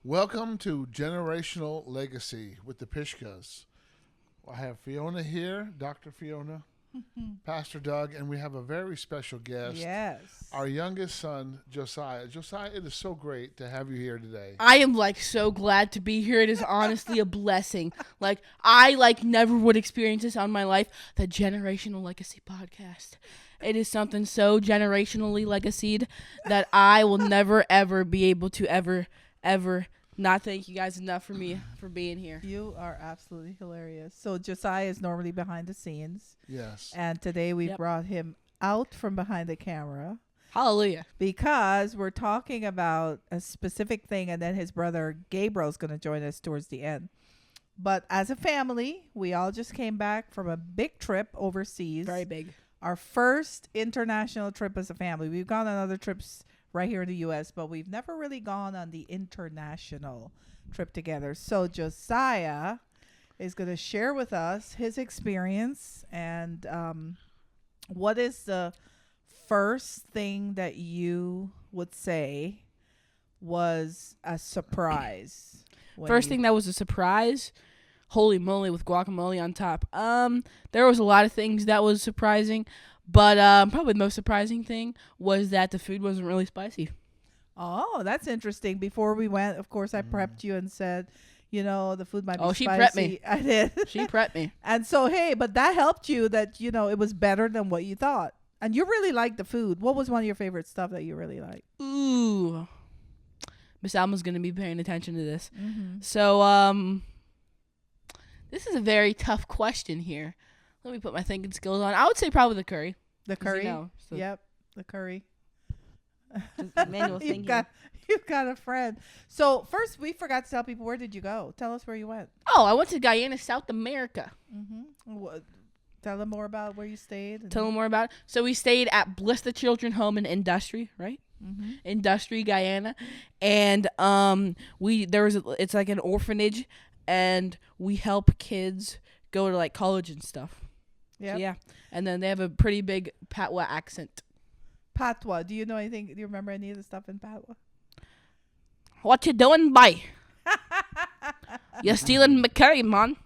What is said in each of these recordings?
Welcome to Generational Legacy with the Pishkas. I have Fiona here, Dr. Fiona, Pastor Doug, and we have a very special guest, Yes. our youngest son, Josiah. Josiah, it is so great to have you here today. I am so glad to be here. It is honestly a blessing. I never would experience this on my life. The Generational Legacy podcast. It is something so generationally legacied that I will never ever be able to ever not thank you guys enough for being here. You are absolutely hilarious. So Josiah is normally behind the scenes, Yes. and today we Yep. brought him out from behind the camera Hallelujah. because we're talking about a specific thing, and then his brother Gabriel's going to join us towards the end. But as a family, we all just came back from a big trip overseas. Very big. Our first international trip as a family. We've gone on other trips right here in the U.S., but we've never really gone on the international trip together. So Josiah is going to share with us his experience and what is the first thing that you would say was a surprise? First thing that was a surprise, holy moly, with guacamole on top. There was a lot of things that was surprising, but probably the most surprising thing was that the food wasn't really spicy. Oh, that's interesting. Before we went, of course, I prepped you and said, the food might be spicy. She prepped me. I did. She prepped me. And so, hey, but that helped you that, it was better than what you thought. And you really liked the food. What was one of your favorite stuff that you really liked? Ooh. Miss Alma's going to be paying attention to this. Mm-hmm. So, this is a very tough question here. Let me put my thinking skills on. I would say probably the curry. The 'Cause, curry? so Yep, the curry. just manual thinking. You've got a friend. So first, we forgot to tell people, where did you go? Tell us where you went. Oh, I went to Guyana, South America. Mm-hmm. Tell them more about where you stayed. Tell them more about it. So we stayed at Bliss the Children Home in Industry, right? Mm-hmm. Industry, Guyana, and it's like an orphanage, and we help kids go to college and stuff. Yep. So, yeah, and then they have a pretty big Patois accent. Patois. Do you know anything? Do you remember any of the stuff in Patois? What you doing, boy? You stealing my curry, man?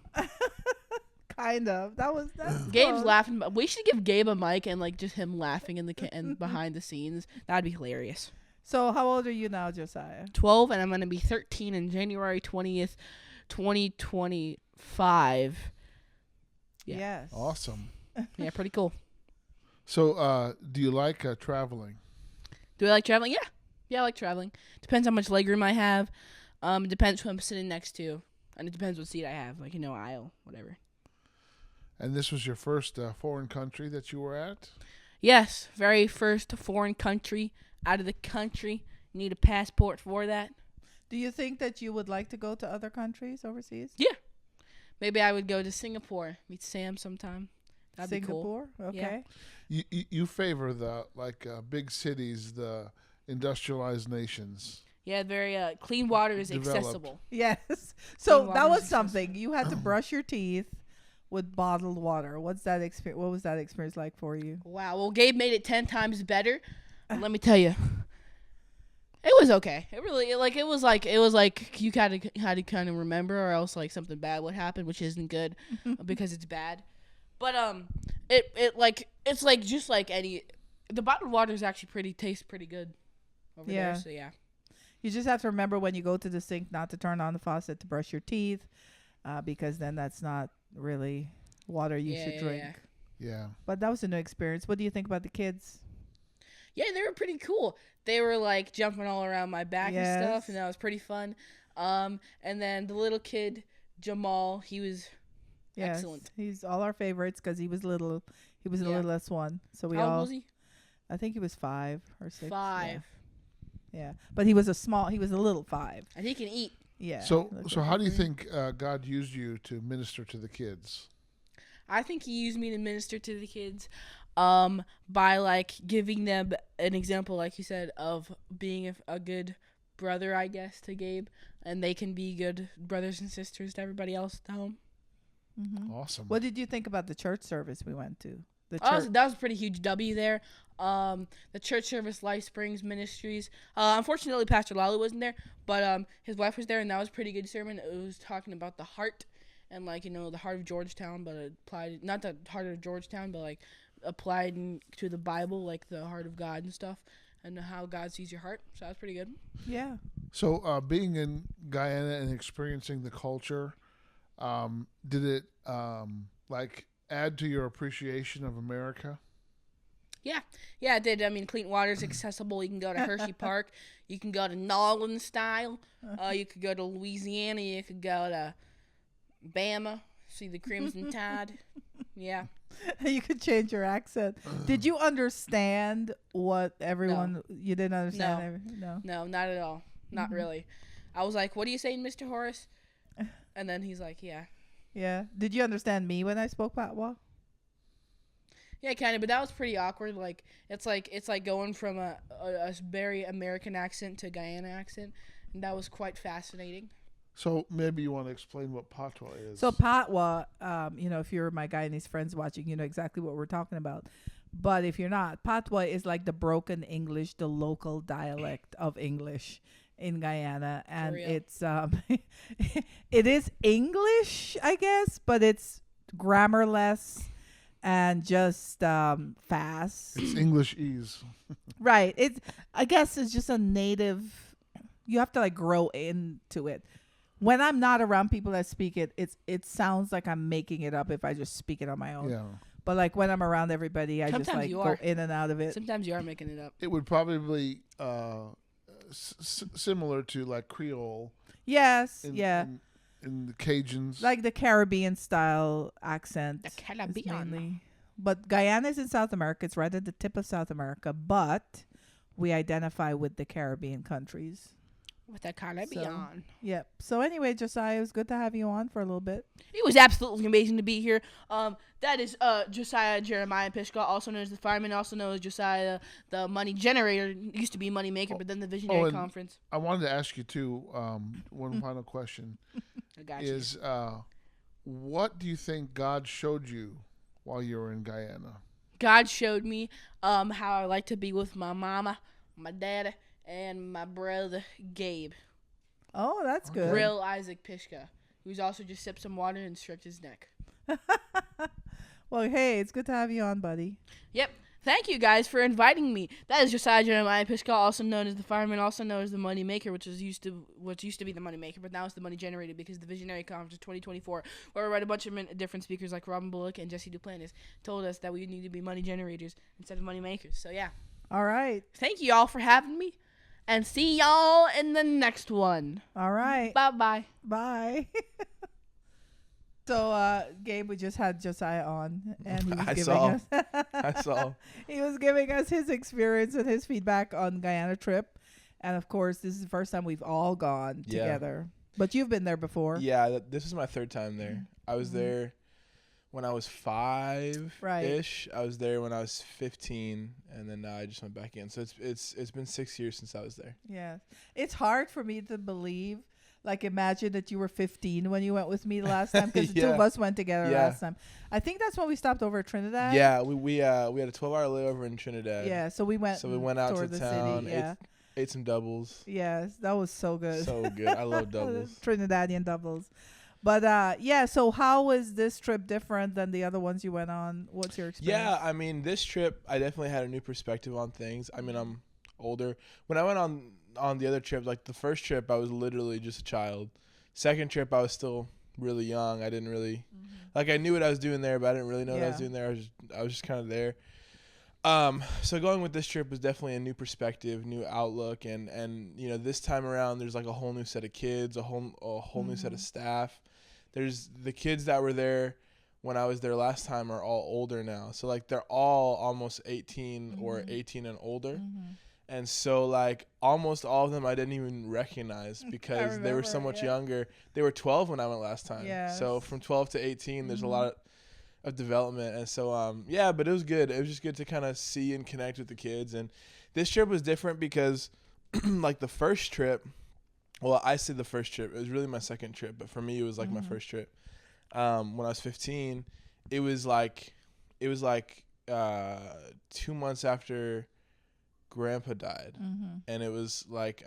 Kind of. That's Gabe's close. laughing. But we should give Gabe a mic and just him laughing and behind the scenes. That'd be hilarious. So how old are you now, Josiah? 12, and I'm gonna be 13 in January 20th, 2025. Yeah. Yes. Awesome. Yeah, pretty cool. So, do you like traveling? Do I like traveling? Yeah. Yeah, I like traveling. Depends how much legroom I have. It depends who I'm sitting next to. And it depends what seat I have. Aisle, whatever. And this was your first foreign country that you were at? Yes. Very first foreign country. Out of the country. Need a passport for that. Do you think that you would like to go to other countries overseas? Yeah. Maybe I would go to Singapore. Meet Sam sometime. That'd be cool. Singapore? Okay. You favor the big cities, the industrialized nations. Yeah, very clean water is Developed. accessible. Yes. So Clean that water was is something. You had to brush your teeth with bottled water. What's that experience? What was that experience like for you? Wow. Well, Gabe made it 10 times better. But let me tell you, it was okay. It was like you had to kind of remember, or else something bad would happen, which isn't good because it's bad. But it's just like any. The bottled water is actually tastes pretty good over Yeah. there. So yeah. You just have to remember when you go to the sink not to turn on the faucet to brush your teeth, because then that's not really water you should drink. Yeah. But that was a new experience. What do you think about the kids? Yeah, they were pretty cool. They were jumping all around my back and stuff, Yes. and that was pretty fun. And then the little kid Jamal, he was Yes. excellent. He's all our favorites because he was little. He was the Yeah. littlest one. So we How all. old was he? I think he was 5 or 6. 5. Yeah. But he was he was a little 5. And he can eat. Yeah. So Look so at how do you that. think God used you to minister to the kids? I think he used me to minister to the kids by giving them an example, like you said, of being a good brother, I guess, to Gabe, and they can be good brothers and sisters to everybody else at home. Mm-hmm. Awesome. What did you think about the church service we went to? The That church. was a pretty huge W there. The church service, Life Springs Ministries. Unfortunately, Pastor Lally wasn't there, but his wife was there, and that was a pretty good sermon. It was talking about the heart and, like, the heart of Georgetown, but applied, not the heart of Georgetown, but, like, applied to the Bible, like the heart of God and stuff, and how God sees your heart. So that was pretty good. Yeah. So, being in Guyana and experiencing the culture, did it like add to your appreciation of America? Yeah, it did. I mean, clean water is accessible. You can go to Hershey Park. You can go to Nolan style. You could go to Louisiana. You could go to Bama. See the Crimson Tide. Yeah. You could change your accent. Did you understand what everyone? No. You didn't understand. No. No, not at all. Not really. I was like, "What are you saying, Mr. Horace?" And then he's like, "Yeah." Yeah. Did you understand me when I spoke Patois? Yeah, kind of, but that was pretty awkward. Like it's like going from a very American accent to Guyana accent, and that was quite fascinating. So maybe you want to explain what patois is. So Patois, if you're my Guyanese friends watching, you know exactly what we're talking about. But if you're not, Patois is like the broken English, the local dialect of English in Guyana, and it's it is English, I guess, but it's grammarless and just fast. It's English ease. Right. I guess it's just a native. You have to like grow into it. When I'm not around people that speak it, it sounds like I'm making it up if I just speak it on my own. Yeah. But like when I'm around everybody, I Sometimes just like you go are. in and out of it. Sometimes you are making it up. It would probably similar to like Creole. Yes. In, yeah. In the Cajuns. Like the Caribbean style accent. The Caribbean. But Guyana is in South America. It's right at the tip of South America. But we identify with the Caribbean countries. With the Caribbean. Yep. So anyway, Josiah, it was good to have you on for a little bit. It was absolutely amazing to be here. That is Josiah Jeremiah Pishka, also known as the fireman, also known as Josiah the money generator. Used to be money maker, but then the visionary conference. I wanted to ask you too. One final question I got is, what do you think God showed you while you were in Guyana? God showed me how I like to be with my mama, my daddy, and my brother Gabe. Oh, that's good. Real Isaac Pishka, who's also just sipped some water and stretched his neck. Well, hey, it's good to have you on, buddy. Yep. Thank you guys for inviting me. That is Josiah Jeremiah Pishka, also known as the fireman, also known as the money maker, which used to be the money maker, but now it's the money generator because the Visionary Conference of 2024, where we read a bunch of different speakers like Robin Bullock and Jesse Duplantis, told us that we need to be money generators instead of money makers. So yeah. All right. Thank you all for having me, and see y'all in the next one. All right. Bye-bye. Bye. So, Gabe, we just had Josiah on, and he was I saw. He was giving us his experience and his feedback on Guyana trip, and of course, this is the first time we've all gone together. But you've been there before. Yeah, this is my third time there. I was there when I was 5-ish. Right. I was there when I was 15, and then I just went back in. So it's been 6 years since I was there. Yeah, it's hard for me to believe. Like, imagine that you were 15 when you went with me the last time, because the two of us went together last time. I think that's when we stopped over at Trinidad. Yeah, we had a 12-hour layover in Trinidad. Yeah, so we went. So we went out to the town. City, yeah. Ate some doubles. Yes, that was so good. So good. I love doubles. Trinidadian doubles. But yeah, so how was this trip different than the other ones you went on? What's your experience? Yeah, I mean, this trip, I definitely had a new perspective on things. I mean, I'm older. When I went on the other trip, like the first trip, I was literally just a child. Second trip, I was still really young. I didn't really, like, I knew what I was doing there, but I didn't really know what I was doing there. I was just kind of there. So going with this trip was definitely a new perspective, new outlook, and this time around, there's like a whole new set of kids, a whole new set of staff. There's the kids that were there when I was there last time are all older now. So like they're all almost 18 or 18 and older. And so, like, almost all of them I didn't even recognize because they were so much younger. They were 12 when I went last time. Yes. So from 12 to 18, there's a lot of development. And so, yeah, but it was good. It was just good to kind of see and connect with the kids. And this trip was different because, like, the first trip, well, I say the first trip. It was really my second trip. But for me, it was, like, my first trip. When I was 15, it was like 2 months after Grandpa died, Mm-hmm. and it was like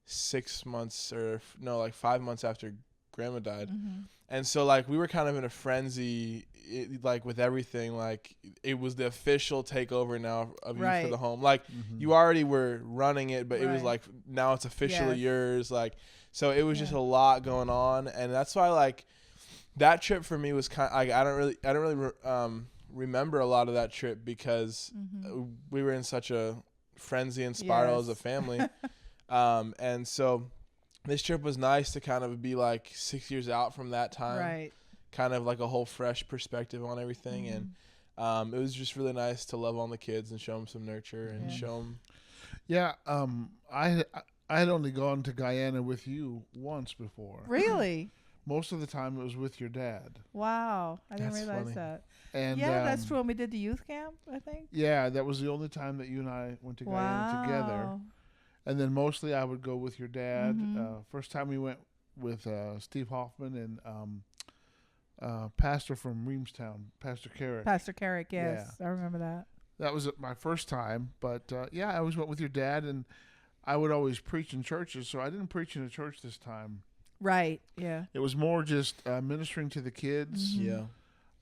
6 months or no, like 5 months after Grandma died. Mm-hmm. And so, like, we were kind of in a frenzy, like, with everything. Like, it was the official takeover now of you for Right. the home. Like, Mhm. you already were running it, but it was Right. like, now it's officially Yes. yours. Like, so it was just Yeah. a lot going on. And that's why, like, that trip for me was kind of, like, I don't really remember a lot of that trip because Mm-hmm. we were in such a frenzy and spiral as a Yes. family. And so this trip was nice to kind of be like 6 years out from that time, Right. kind of like a whole fresh perspective on everything. Mm-hmm. And it was just really nice to love on the kids and show them some nurture and Yeah. show them. Yeah, I had only gone to Guyana with you once before. Really? Most of the time it was with your dad. Wow. I didn't That's realize funny. that. And Yeah, that's true. When we did the youth camp, I think. Yeah, that was the only time that you and I went to Guyana together. Wow. And then mostly I would go with your dad. Mhm. First time we went with Steve Hoffman and Pastor from Reamstown, Pastor Carrick. Pastor Carrick, yes. I remember that. That was my first time. But yeah, I always went with your dad, and I would always preach in churches. So I didn't preach in a church this time. Right. Yeah. It was more just ministering to the kids, Mhm.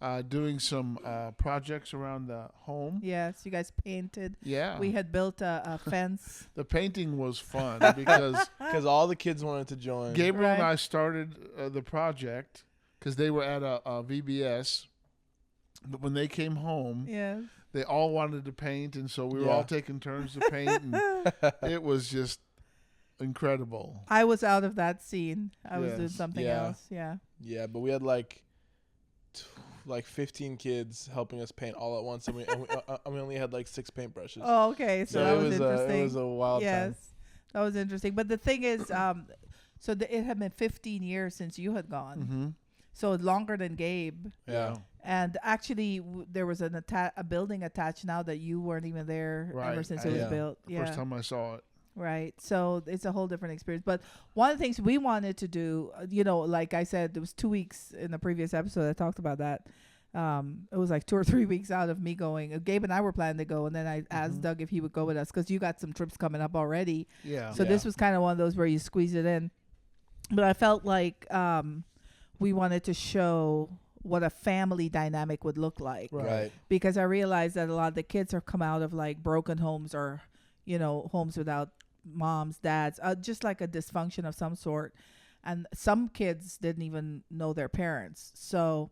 Yeah. doing some projects around the home. Yes. You guys painted. Yeah. We had built a fence. The painting was fun because Because all the kids wanted to join. Gabriel and Right. I started the project because they were at a VBS. But when they came home, Yes. they all wanted to paint, and so we were Yeah. all taking turns to paint, and it was just incredible. I was out of that scene. I was doing Yes. something Yeah. else. Yeah. Yeah, but we had like 15 kids helping us paint all at once, and we only had like 6 paintbrushes. Oh, okay. So, that it was was interesting. it was a wild yes. time. That was interesting. But the thing is, so it had been 15 years since you had gone. Mm-hmm. So longer than Gabe. Yeah. And actually, there was a building attached now that you weren't even there ever Right. since I- it was Yeah. built. The Yeah. first time I saw it. Right. So it's a whole different experience. But one of the things we wanted to do, like I said, there was 2 weeks in the previous episode I talked about that. It was like 2 or 3 weeks out of me going. Gabe and I were planning to go, and then I asked Mhm. Doug if he would go with us because you got some trips coming up already. Yeah. So this was kind of one of those where you squeeze it in. But I felt like we wanted to show what a family dynamic would look like. Right. Because I realized that a lot of the kids have come out of like broken homes or, homes without moms, dads, just like a dysfunction of some sort. And some kids didn't even know their parents. So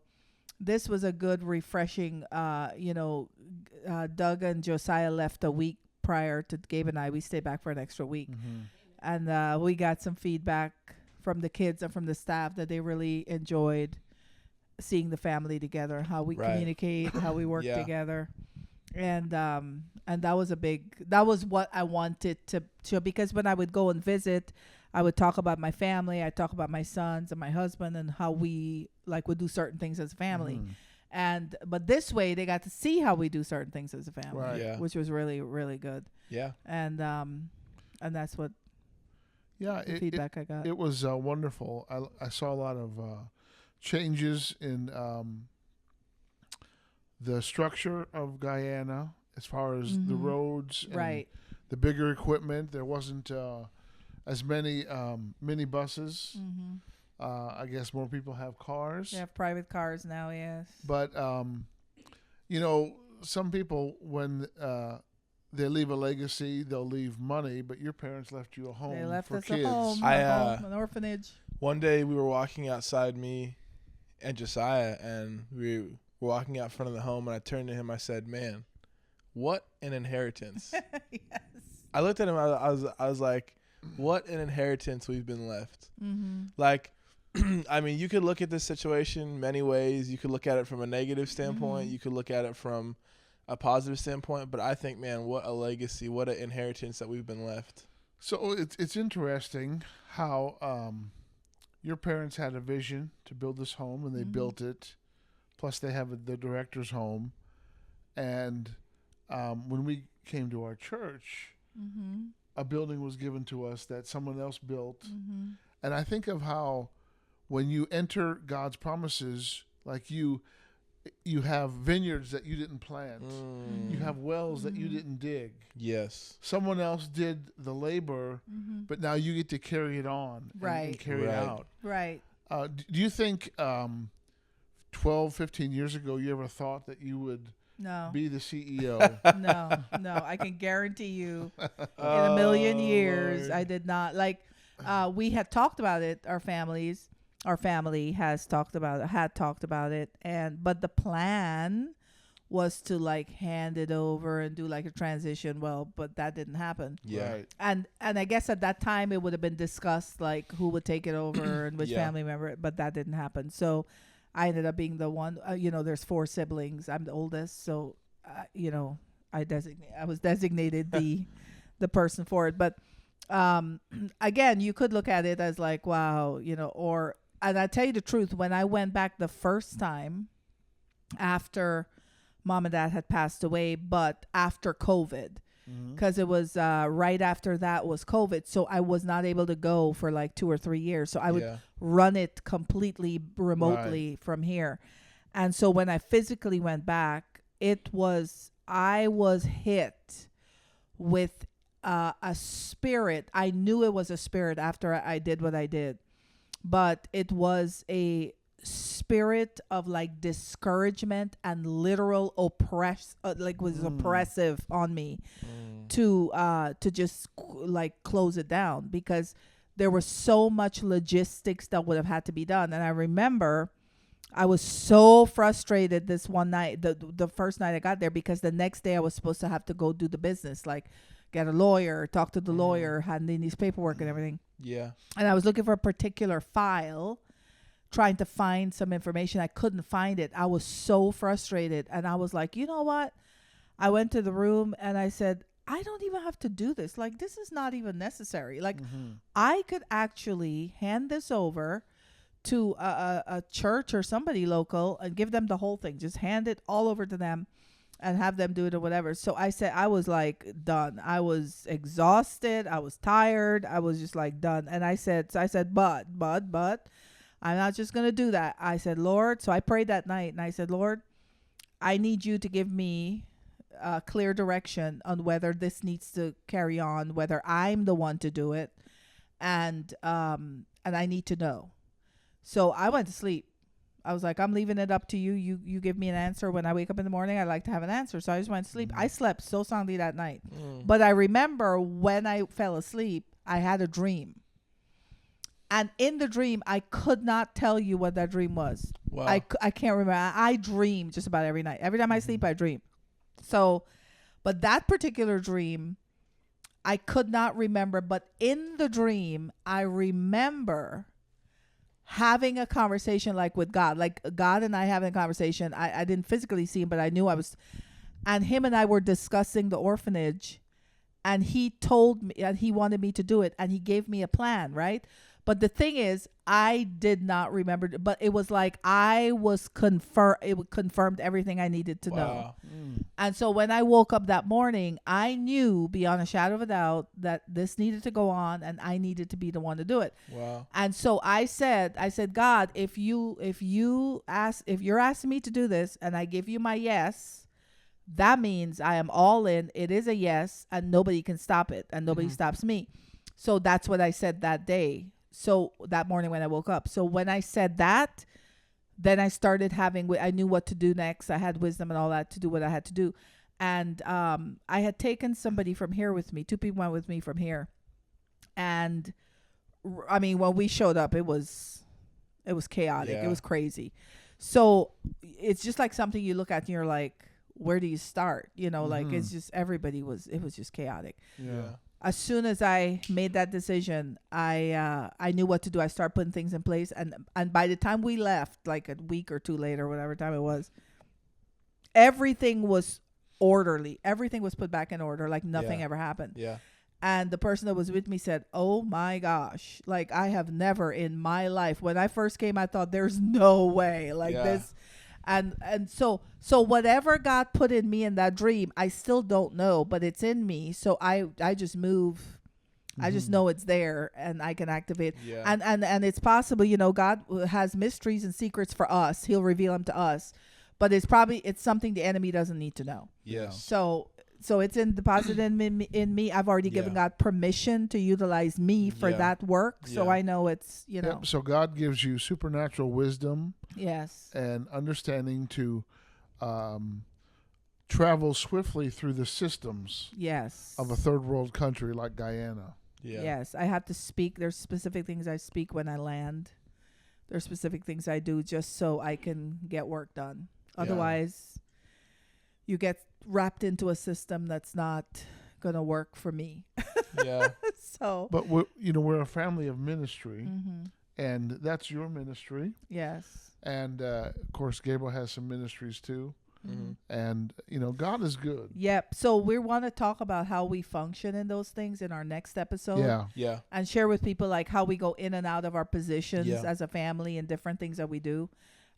this was a good, refreshing, Doug and Josiah left a week prior to Gabe and I. We stayed back for an extra week. Mm-hmm. And we got some feedback from the kids and from the staff that they really enjoyed seeing the family together, how we Right. communicate, how we work Yeah. together. And that was what I wanted to, because when I would go and visit, I would talk about my family, I'd talk about my sons and my husband and how we would do certain things as a family. Mhm. But this way they got to see how we do certain things as a family, Right. Yeah. which was really, really good. Yeah. And that's what Yeah. the feedback I got. It was wonderful. I saw a lot of changes in the structure of Guyana as far as the Mhm. roads and Right. the bigger equipment. There wasn't as many minibuses. Mm-hmm. I guess more people have cars. They have private cars now, yes. But some people when they leave a legacy, they'll leave money. But your parents left you a home They left for us kids. a home, an orphanage. One day we were walking outside, me and Josiah, and we were walking out front of the home, and I turned to him. I said, "Man, what an inheritance!" Yes. I looked at him. I was like, "What an inheritance we've been left." Mm-hmm. Like, I mean, you could look at this situation many ways. You could look at it from a negative standpoint. Mhm. You could look at it from a positive standpoint. But I think, man, what a legacy, what an inheritance that we've been left. So it's interesting how your parents had a vision to build this home, and they Mhm. built it. Plus, they have the director's home, and when we came to our church, Mm-hmm. a building was given to us that someone else built. Mm-hmm. And I think of how when you enter God's promises, like you You have vineyards that you didn't plant. Mm. You have wells that you didn't dig. Yes. Someone else did the labor, but now you get to carry it on and Right. carry it Right. out. Right. Do you think 12, 15 years ago you ever thought that you would No. be the CEO? No. I can guarantee you in a million years, Lord. I did not. Like, we had talked about it, our family had talked about it. But the plan was to like hand it over and do like a transition. Well, but that didn't happen. Yeah. Right. And I guess at that time it would have been discussed like who would take it over and which Yeah. family member, but that didn't happen. So I ended up being the one. There's 4 siblings. I'm the oldest, so I was designated the person for it. But again, you could look at it as like, wow, and I tell you the truth, when I went back the first time after mom and dad had passed away, but after COVID, because it was right after that was COVID. So I was not able to go for like 2 or 3 years. So I would Yeah. run it completely remotely from here. And so when I physically went back, I was hit with a spirit. I knew it was a spirit after I did what I did, but it was a spirit of like discouragement and literal oppressive on me to just like close it down, because there was so much logistics that would have had to be done. And I remember I was so frustrated this one night, the first night I got there, because the next day I was supposed to have to go do the business, like get a lawyer, talk to the lawyer, hand in these paperwork and everything. Yeah. And I was looking for a particular file, trying to find some information. I couldn't find it. I was so frustrated. And I was like, you know what? I went to the room and I said, I don't even have to do this. Like, this is not even necessary. Like, I could actually hand this over to a church or somebody local and give them the whole thing. Just hand it all over to them and have them do it or whatever. So I said, I was like done. I was exhausted. I was tired. I was just like done. And I said, but I'm not just going to do that. I said, Lord. So I prayed that night and I said, Lord, I need you to give me clear direction on whether this needs to carry on, whether I'm the one to do it. And I need to know. So I went to sleep. I was like, I'm leaving it up to you. You give me an answer. When I wake up in the morning, I like to have an answer. So I just went to sleep. I slept so soundly that night. But I remember when I fell asleep, I had a dream. And in the dream, I could not tell you what that dream was. Wow. I can't remember. I dream just about every night. Every time I sleep, I dream. So, but that particular dream, I could not remember. But in the dream, I remember having a conversation like with God, like God and I having a conversation. I didn't physically see him, but I knew I was, and him and I were discussing the orphanage, and he told me, and he wanted me to do it, and he gave me a plan, right? But the thing is, I did not remember, but it was like I was it confirmed everything I needed to know. And so when I woke up that morning, I knew beyond a shadow of a doubt that this needed to go on and I needed to be the one to do it. Wow. And so I said, God, if you're asking me to do this and I give you my yes, that means I am all in. It is a yes, and nobody can stop it, and nobody stops me. So that's what I said that day. So that morning when I woke up. So when I said that, then I started I knew what to do next. I had wisdom and all that to do what I had to do. And I had taken somebody from here with me. 2 people went with me from here. And I mean, when we showed up, it was chaotic. Yeah. It was crazy. So it's just like something you look at and you're like, where do you start? Like it's just, it was just chaotic. Yeah. As soon as I made that decision, I knew what to do. I started putting things in place, and by the time we left, like a week or 2 later, whatever time it was, everything was orderly. Everything was put back in order, like nothing ever happened. Yeah. And the person that was with me said, "Oh my gosh, like I have never in my life. When I first came, I thought there's no way like this." And so whatever God put in me in that dream, I still don't know, but it's in me. So I just move. I just know it's there and I can activate. Yeah. And it's possible, God has mysteries and secrets for us. He'll reveal them to us. but it's something the enemy doesn't need to know. Yes. So it's in deposited in me. I've already given God permission to utilize me for that work. So I know it's, Yep. So God gives you supernatural wisdom. Yes. And understanding to travel swiftly through the systems. Yes. Of a third world country like Guyana. Yeah. Yes. I have to speak. There's specific things I speak when I land. There's specific things I do just so I can get work done. Otherwise, you get wrapped into a system that's not going to work for me. Yeah. So. But we're a family of ministry, and that's your ministry. Yes. And of course, Gabriel has some ministries too. Mm-hmm. And God is good. Yep. So we want to talk about how we function in those things in our next episode. Yeah. And share with people like how we go in and out of our positions Yeah. as a family and different things that we do.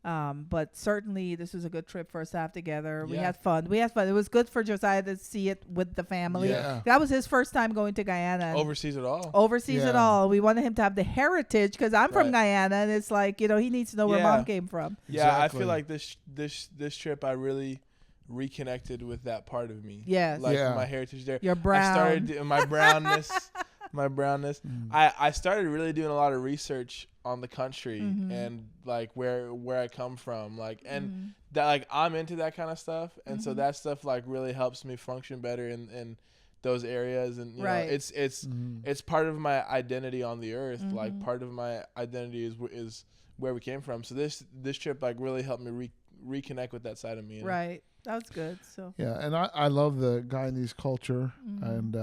But certainly this was a good trip for us to have together. We had fun. It was good for Josiah to see it with the family. Yeah. That was his first time going to Guyana. Overseas it all. It all. We wanted him to have the heritage because I'm from Guyana, and it's like, he needs to know where mom came from. Yeah, Exactly. I feel like this trip I really reconnected with that part of me. Yes. Like my heritage there. Your brown. I started my brownness. I started really doing a lot of research on the country and like where I come from, like, and that, like, I'm into that kind of stuff, and so that stuff like really helps me function better in those areas, and you know, it's part of my identity on the earth. Like, part of my identity is where we came from. So this trip like really helped me reconnect with that side of me. Right. That was good. So Yeah, and I love the Guyanese culture, and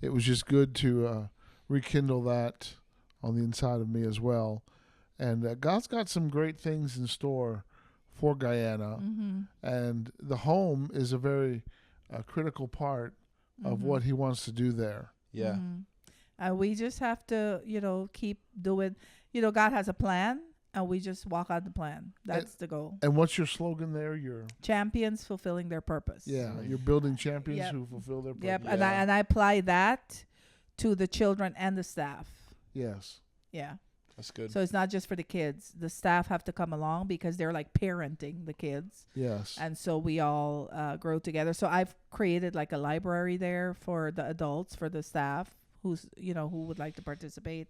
it was just good to rekindle that on the inside of me as well. And God's got some great things in store for Guyana, and the home is a very critical part of what He wants to do there. Yeah. We just have to, keep doing. God has a plan, and we just walk out the plan. That's the goal. And what's your slogan there? You're champions fulfilling their purpose. Yeah, you're building champions who fulfill their purpose. Yep, and I apply that to the children and the staff. Yes. Yeah. That's good. So it's not just for the kids. The staff have to come along because they're like parenting the kids. Yes. And so we all grow together. So I've created like a library there for the adults, for the staff who would like to participate.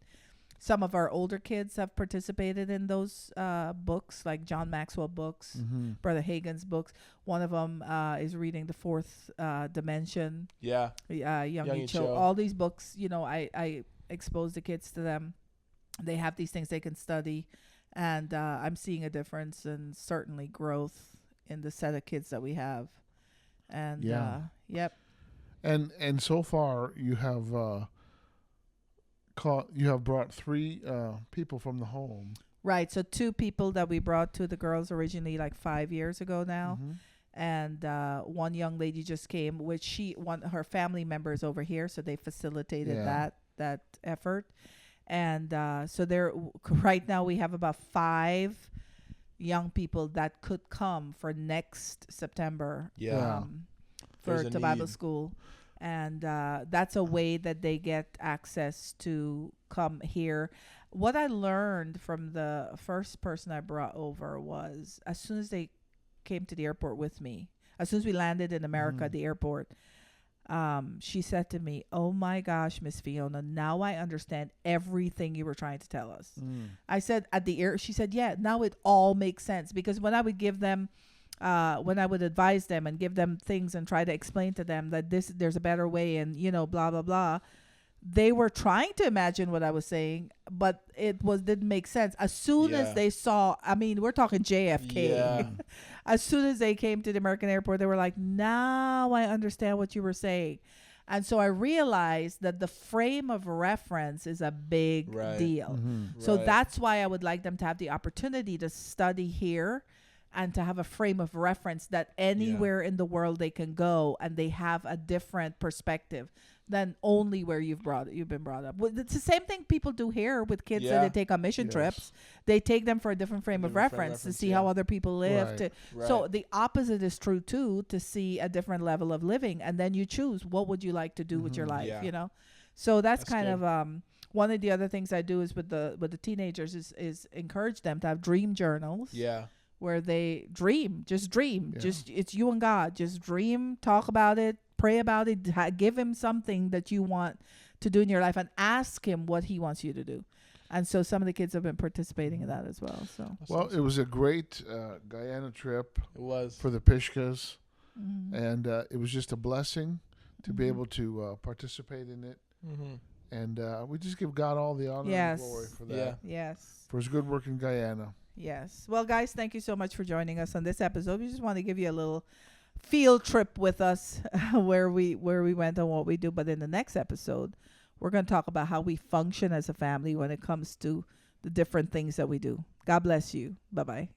Some of our older kids have participated in those books, like John Maxwell books, Brother Hagin's books. One of them is reading The Fourth Dimension. Yeah. Young Cho. All these books, I expose the kids to them. They have these things they can study, and I'm seeing a difference and certainly growth in the set of kids that we have. And yep. And so far you have brought 3 people from the home. Right. So 2 people that we brought to the girls originally like 5 years ago now. And one young lady just came, which her family members over here, so they facilitated that effort. And so right now we have about 5 young people that could come for next September to Bible school. And that's a way that they get access to come here. What I learned from the first person I brought over was, as soon as they came to the airport with me, as soon as we landed in America at the airport, she said to me, "Oh my gosh, Miss Fiona, now I understand everything you were trying to tell us." I said she said, "Yeah, now it all makes sense." Because when I would give them, when I would advise them and give them things and try to explain to them that there's a better way and, blah, blah, blah, they were trying to imagine what I was saying, but didn't make sense. As soon as they saw, we're talking JFK. Yeah. As soon as they came to the American airport, they were like, "Now I understand what you were saying." And so I realized that the frame of reference is a big deal. So that's why I would like them to have the opportunity to study here and to have a frame of reference that anywhere in the world they can go and they have a different perspective than only where you've been brought up. Well, it's the same thing people do here with kids that they take on mission trips. They take them for a different frame of reference to see how other people live. So the opposite is true too, to see a different level of living, and then you choose what would you like to do with your life. So that's kind good. of one of the other things I do is with the teenagers is encourage them to have dream journals. where they just dream. Yeah. Just it's you and God. Just dream, talk about it, pray about it, give him something that you want to do in your life and ask him what he wants you to do. And so some of the kids have been participating in that as well. So Well, it was a great Guyana trip It was. for the Pishkas, mhm. and it was just a blessing to be Mhm. able to participate in it. Mm-hmm. And we just give God all the honor Yes. and glory for that, Yeah. Yes. for his good work in Guyana. Yes. Well, guys, thank you so much for joining us on this episode. We just want to give you a little field trip with us where we went and what we do. But in the next episode, we're going to talk about how we function as a family when it comes to the different things that we do. God bless you. Bye-bye.